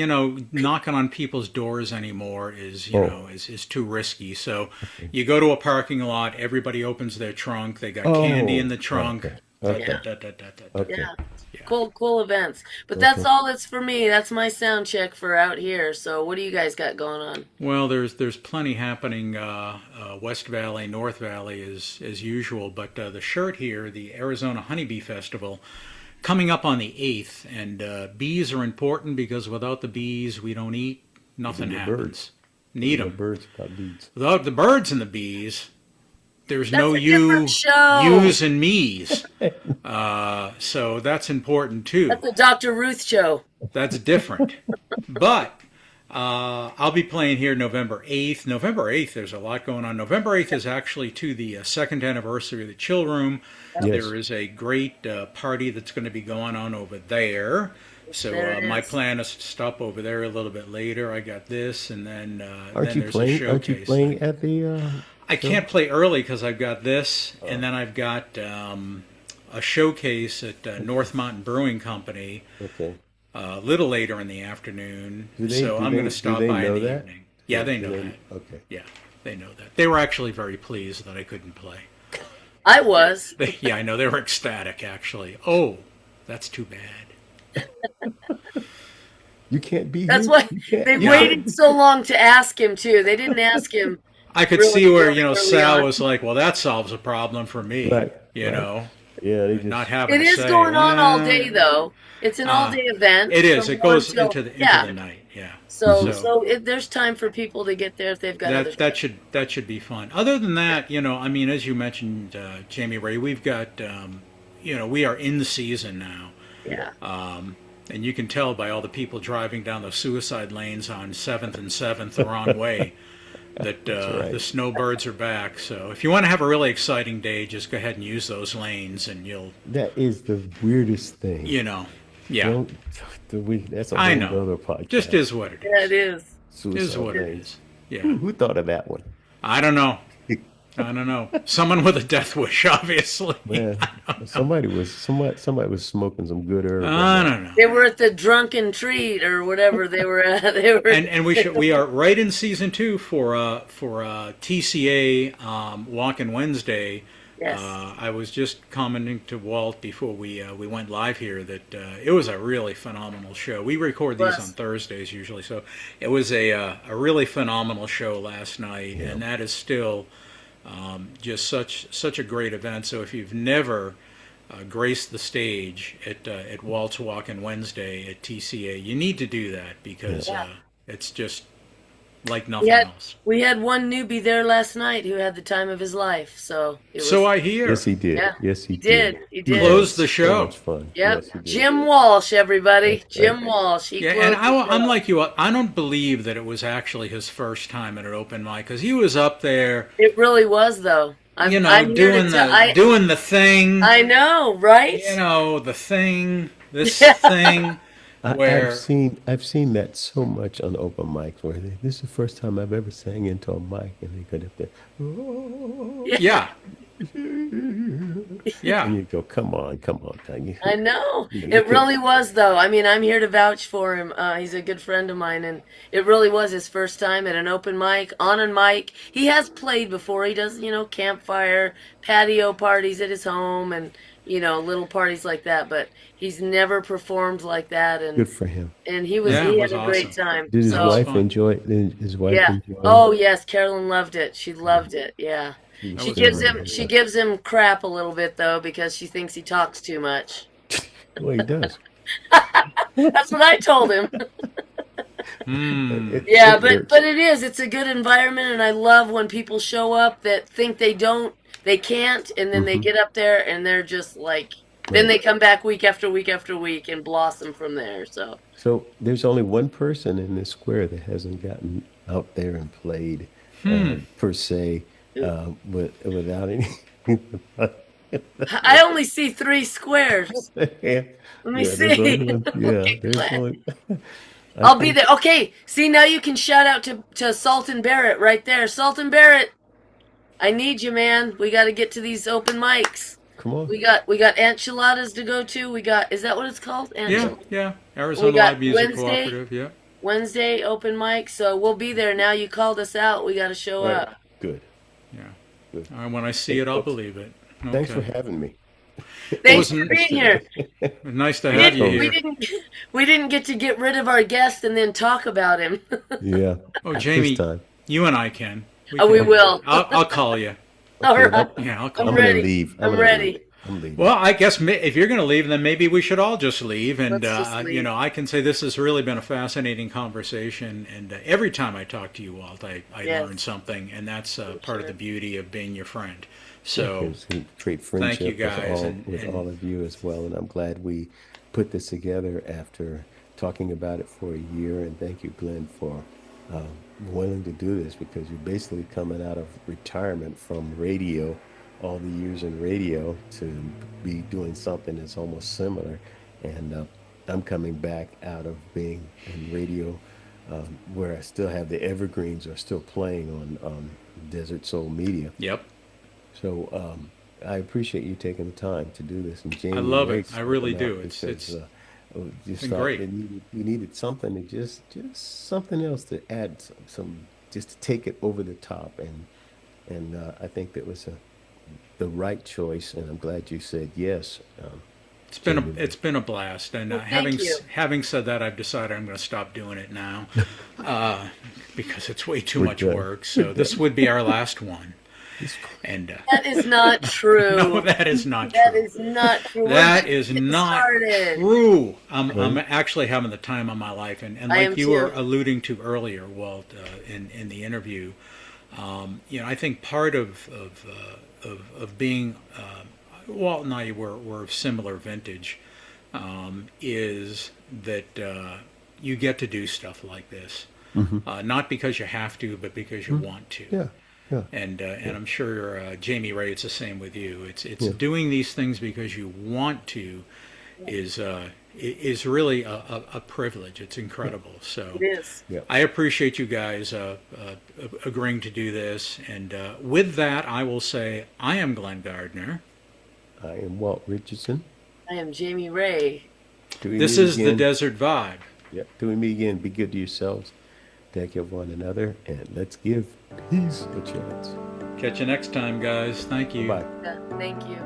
Speaker 1: knocking on people's doors anymore is
Speaker 2: Oh,
Speaker 1: is too risky. So
Speaker 2: okay.
Speaker 1: you go to a parking lot, everybody opens their trunk, they got candy in
Speaker 2: Oh,
Speaker 1: the trunk.
Speaker 2: okay.
Speaker 1: Da, da,
Speaker 2: Okay.
Speaker 3: Yeah,
Speaker 1: da, da, da, da, da.
Speaker 2: Okay.
Speaker 3: yeah.
Speaker 1: Yeah.
Speaker 3: Cool events. But that's
Speaker 2: Okay.
Speaker 3: all that's for me. That's my sound check for out here. So what do you guys got going on?
Speaker 1: Well, there's plenty happening. West Valley, North Valley as usual, but the shirt here, the Arizona Honeybee Festival, coming up on the 8th, and bees are important because without the bees, we don't eat.
Speaker 2: What
Speaker 1: Nothing
Speaker 2: are the birds?
Speaker 1: happens.
Speaker 2: What are
Speaker 1: Need
Speaker 2: the
Speaker 1: them.
Speaker 2: birds about beads?
Speaker 1: Without the birds and the bees, there's
Speaker 3: That's
Speaker 1: no
Speaker 3: a different
Speaker 1: you,
Speaker 3: show.
Speaker 1: yous, and me's. So that's important too.
Speaker 3: That's a Dr. Ruth show.
Speaker 1: That's different. But I'll be playing here November 8th. November 8th, there's a lot going on. November 8th is actually to the second anniversary of the Chill Room.
Speaker 2: Yes.
Speaker 1: There is a great party that's going to be going on over there. So
Speaker 3: There it
Speaker 1: my
Speaker 3: is.
Speaker 1: plan is to stop over there a little bit later. I got this, and
Speaker 2: Aren't
Speaker 1: then
Speaker 2: you
Speaker 1: there's a
Speaker 2: playing? Aren't you
Speaker 1: showcase.
Speaker 2: playing at the
Speaker 1: I
Speaker 2: show?
Speaker 1: can't play early because I've got this, and
Speaker 2: Oh,
Speaker 1: then I've got a showcase at North Mountain Brewing Company
Speaker 2: okay.
Speaker 1: a little later in the afternoon.
Speaker 2: Do they
Speaker 1: So
Speaker 2: do
Speaker 1: I'm going to
Speaker 2: they do
Speaker 1: stop
Speaker 2: they
Speaker 1: by in
Speaker 2: know
Speaker 1: the
Speaker 2: that?
Speaker 1: evening. Yeah, they
Speaker 2: Do
Speaker 1: know
Speaker 2: they?
Speaker 1: that.
Speaker 2: Okay.
Speaker 1: Yeah, they know that. They were actually very pleased that I couldn't play.
Speaker 3: I was.
Speaker 1: Yeah, I know they were ecstatic actually. Oh, that's too bad.
Speaker 2: You can't be
Speaker 3: That's
Speaker 2: here.
Speaker 3: why
Speaker 2: You can't.
Speaker 3: they
Speaker 2: You
Speaker 1: Yeah,
Speaker 3: waited
Speaker 2: can't.
Speaker 3: so long to ask him too. They didn't ask him
Speaker 1: I could
Speaker 3: really
Speaker 1: see where
Speaker 3: early
Speaker 1: Sal
Speaker 3: on.
Speaker 1: was like, "Well, that solves a problem for me,"
Speaker 2: Right.
Speaker 1: you
Speaker 2: Right.
Speaker 1: know,
Speaker 2: Yeah. They
Speaker 1: not
Speaker 2: just.
Speaker 1: having
Speaker 3: It
Speaker 1: to
Speaker 3: is
Speaker 1: say,
Speaker 3: going on all
Speaker 1: "Well,
Speaker 3: day though. It's an all
Speaker 1: uh,
Speaker 3: day event
Speaker 1: it is.
Speaker 3: from
Speaker 1: It
Speaker 3: one
Speaker 1: goes
Speaker 3: till
Speaker 1: into the
Speaker 3: yeah.
Speaker 1: night." Yeah.
Speaker 3: So
Speaker 2: Mhm.
Speaker 1: So
Speaker 3: there's time for people to get there if they've got other
Speaker 1: that
Speaker 3: stuff.
Speaker 1: should be fun. Other than that, I mean, as you mentioned, Jamie Ray, we've got we are in the season now,
Speaker 3: Yeah.
Speaker 1: and you can tell by all the people driving down the suicide lanes on Seventh and Seventh the wrong way that
Speaker 2: That's
Speaker 1: the
Speaker 2: right.
Speaker 1: snowbirds are back. So if you want to have a really exciting day, just go ahead and use those lanes, and you'll
Speaker 2: That is the weirdest thing.
Speaker 1: you know, yeah,
Speaker 2: Don't. That's a
Speaker 1: I
Speaker 2: whole
Speaker 1: know.
Speaker 2: other
Speaker 1: Just
Speaker 2: podcast.
Speaker 1: is what it
Speaker 3: Yeah, it
Speaker 1: is.
Speaker 3: is.
Speaker 1: Is
Speaker 2: Suicide
Speaker 1: what it
Speaker 2: lanes.
Speaker 1: is. Yeah.
Speaker 2: Who thought of that one?
Speaker 1: I don't know. I don't know. Someone with a death wish, obviously.
Speaker 2: Man, somebody was smoking some good herb on
Speaker 1: I
Speaker 2: that.
Speaker 1: don't know.
Speaker 3: They were at the drunken treat or whatever they were at. They were
Speaker 1: And we are right in season 2 for TCA Walking Wednesday.
Speaker 3: yes.
Speaker 1: I was just commenting to Walt before we went live here that it was a really phenomenal show. We record these on
Speaker 3: Was.
Speaker 1: Thursdays usually, so it was a really phenomenal show last night,
Speaker 2: Yeah.
Speaker 1: and that is still just such a great event. So if you've never graced the stage at Walt's Walking Wednesday at TCA, you need to do that
Speaker 2: Yeah.
Speaker 1: because
Speaker 3: Yeah.
Speaker 1: it's just like
Speaker 3: We
Speaker 1: nothing
Speaker 3: had
Speaker 1: else.
Speaker 3: we had one newbie there last night who had the time of his life. So it
Speaker 1: So
Speaker 3: was
Speaker 1: I
Speaker 2: Yes,
Speaker 1: hear.
Speaker 2: he did.
Speaker 3: yeah.
Speaker 2: Yes, he
Speaker 3: He did.
Speaker 2: did.
Speaker 3: He
Speaker 2: He
Speaker 3: did.
Speaker 2: had
Speaker 1: Closed the
Speaker 2: so
Speaker 1: show.
Speaker 2: much fun.
Speaker 3: Yep.
Speaker 2: Yes, he did.
Speaker 3: Jim Walsh, everybody.
Speaker 2: That's
Speaker 3: Jim
Speaker 2: right.
Speaker 3: Walsh. He
Speaker 1: Yeah, and
Speaker 3: closed the
Speaker 1: I'm
Speaker 3: show.
Speaker 1: like you. I don't believe that it was actually his first time at an open mic because he was up there,
Speaker 3: It really was though. I'm here to tell
Speaker 1: doing the thing,
Speaker 3: I know, right?
Speaker 1: the thing, this
Speaker 3: Yeah.
Speaker 1: thing,
Speaker 2: I've
Speaker 1: where
Speaker 2: seen that so much on open mics where this is the first time I've ever sang into a mic and they go up there, "Oh,"
Speaker 1: yeah,
Speaker 2: and
Speaker 1: yeah,
Speaker 2: you go, come on, Tanya.
Speaker 3: I know.
Speaker 2: You
Speaker 3: It
Speaker 2: could,
Speaker 3: really was, though. I mean, I'm here to vouch for him. He's a good friend of mine, and it really was his first time at an open mic, on a mic. He has played before. He does, campfire, patio parties at his home, and little parties like that. But he's never performed like that, and
Speaker 2: good for him.
Speaker 3: and
Speaker 1: yeah. It
Speaker 3: he had
Speaker 1: was
Speaker 3: a great
Speaker 1: awesome.
Speaker 3: time.
Speaker 2: Did his
Speaker 1: That was
Speaker 3: So
Speaker 2: wife
Speaker 1: fun.
Speaker 2: enjoy it? Did his wife
Speaker 3: yeah.
Speaker 2: enjoy it?
Speaker 3: Oh yes, Carolyn loved it. She loved it. Yeah.
Speaker 2: She
Speaker 1: That
Speaker 2: was
Speaker 1: was
Speaker 2: singing.
Speaker 3: She gives him crap a little bit though because she thinks he talks too much.
Speaker 2: Well, he does.
Speaker 3: That's what I told him.
Speaker 1: Hmm.
Speaker 3: Yeah,
Speaker 2: It
Speaker 3: but
Speaker 2: works.
Speaker 3: it is. It's a good environment, and I love when people show up that think they can't, and then they
Speaker 2: Hmm.
Speaker 3: get up there and they're just like. Then
Speaker 2: Right.
Speaker 3: they come back week after week after week and blossom from there. So
Speaker 2: So there's only one person in this square that hasn't gotten out there and played
Speaker 1: Hmm.
Speaker 2: per se, without any
Speaker 3: I only see 3 squares.
Speaker 2: Yeah,
Speaker 3: Let me
Speaker 2: yeah, there's only
Speaker 3: see.
Speaker 2: one. Yeah,
Speaker 3: Okay,
Speaker 2: there's
Speaker 3: Glenn.
Speaker 2: only. I
Speaker 3: I'll be
Speaker 2: think.
Speaker 3: there. Okay, see now you can shout out to Sultan Barrett right there. Sultan Barrett, I need you, man. We got to get to these open mics.
Speaker 2: Come on.
Speaker 3: We got enchiladas to go to. We got, is that what it's called?
Speaker 1: Yeah,
Speaker 2: Yeah.
Speaker 1: yeah.
Speaker 3: We
Speaker 1: Arizona
Speaker 3: got
Speaker 1: Live Music
Speaker 3: Wednesday,
Speaker 1: Cooperative. Yeah.
Speaker 3: Wednesday open mic. So we'll be there. Now you called us out. We got to show
Speaker 2: All right.
Speaker 3: up.
Speaker 2: Good.
Speaker 1: Yeah.
Speaker 2: Good.
Speaker 1: When I see
Speaker 2: Hey,
Speaker 1: it, I'll
Speaker 2: folks,
Speaker 1: believe it.
Speaker 2: thanks for
Speaker 1: Okay.
Speaker 2: having me.
Speaker 1: It
Speaker 2: It
Speaker 3: Thanks
Speaker 1: was
Speaker 2: was
Speaker 3: for
Speaker 2: nice
Speaker 3: being
Speaker 2: today.
Speaker 3: here.
Speaker 1: nice to
Speaker 3: We
Speaker 1: have
Speaker 2: Thanks,
Speaker 1: you
Speaker 3: didn't we
Speaker 2: folks.
Speaker 1: here.
Speaker 3: didn't we didn't get to get rid of our guest and then talk about him.
Speaker 2: Yeah.
Speaker 1: Oh,
Speaker 2: This
Speaker 1: Jamie,
Speaker 2: time.
Speaker 1: you and I can. We
Speaker 3: Oh, we
Speaker 1: can.
Speaker 2: Okay.
Speaker 3: will.
Speaker 1: I'll call you.
Speaker 3: All
Speaker 2: Okay.
Speaker 3: right.
Speaker 1: Yeah, I'll
Speaker 3: I'm
Speaker 1: call
Speaker 2: I'm
Speaker 1: you.
Speaker 2: gonna
Speaker 3: ready.
Speaker 2: leave. I'm
Speaker 3: I'm
Speaker 2: gonna leave.
Speaker 3: ready.
Speaker 2: I'm leaving.
Speaker 1: Well, I guess if you're going to leave, then maybe we should all just leave. And,
Speaker 3: Let's just leave.
Speaker 1: I can say this has really been a fascinating conversation. And every time I talk to you, Walt, I
Speaker 3: Yes,
Speaker 1: learn something. And that's
Speaker 3: for
Speaker 1: part of the
Speaker 3: sure.
Speaker 1: beauty of being your friend.
Speaker 2: Yeah,
Speaker 1: So
Speaker 2: it's a great
Speaker 1: thank you
Speaker 2: friendship
Speaker 1: guys.
Speaker 2: with all of you as well, and I'm glad we put this together after talking about it for a year. And thank you, Glenn, for uh, willing to do this because you're basically coming out of retirement from radio, all the years in radio, to be doing something that's almost similar. And I'm coming back out of being in radio, where I still have the evergreens are still playing on Desert Soul Media.
Speaker 1: yep,
Speaker 2: So I appreciate you taking the time to do this, and
Speaker 1: I
Speaker 2: Jamie
Speaker 1: love it.
Speaker 2: Ray
Speaker 1: I really
Speaker 2: stepping
Speaker 1: do.
Speaker 2: up because
Speaker 1: It's
Speaker 2: just
Speaker 1: been
Speaker 2: thought
Speaker 1: great.
Speaker 2: that we needed something to just something else to add some just to take it over the top, and I think that was the right choice, and I'm glad you said yes, Jamie Ray.
Speaker 1: It's been a blast, and
Speaker 3: Well, thank you.
Speaker 1: having said that, I've decided I'm going to stop doing it now uh, because it's way too
Speaker 2: We're
Speaker 1: much
Speaker 2: done.
Speaker 1: work. So this would be our last one,
Speaker 2: It's-
Speaker 1: and
Speaker 3: That is not
Speaker 1: no,
Speaker 3: true.
Speaker 1: that is not
Speaker 3: That
Speaker 1: true.
Speaker 3: is not true. We're
Speaker 1: That
Speaker 3: just
Speaker 1: is
Speaker 3: getting
Speaker 1: not
Speaker 3: started.
Speaker 1: true. I'm
Speaker 2: Right?
Speaker 1: actually having the time of my life, and
Speaker 3: I
Speaker 1: like
Speaker 3: am
Speaker 1: you were
Speaker 3: too.
Speaker 1: alluding to earlier, Walt, in the interview, I think part of being Walt and I were of similar vintage, is that you get to do stuff like this,
Speaker 2: Mhm.
Speaker 1: not because you have to, but because you
Speaker 2: Mhm.
Speaker 1: want to.
Speaker 2: Yeah, yeah,
Speaker 1: And I'm sure Jamie Ray, it's the same with you. It's
Speaker 2: yeah.
Speaker 1: doing these things because you want to is really a privilege. It's incredible. So
Speaker 3: It is.
Speaker 2: Yeah.
Speaker 1: I appreciate you guys agreeing to do this. And with that, I will say I am Glenn Gardner.
Speaker 2: I am Walt Richardson.
Speaker 3: I am Jamie Ray.
Speaker 2: Till we
Speaker 1: This
Speaker 2: meet
Speaker 1: is the
Speaker 2: again.
Speaker 1: Desert Vibe.
Speaker 2: Yeah. Till we meet again, be good to yourselves. Take care of one another, and let's give peace a chance.
Speaker 1: Catch you next time, guys. Thank you.
Speaker 2: Bye.
Speaker 3: Yeah, thank you.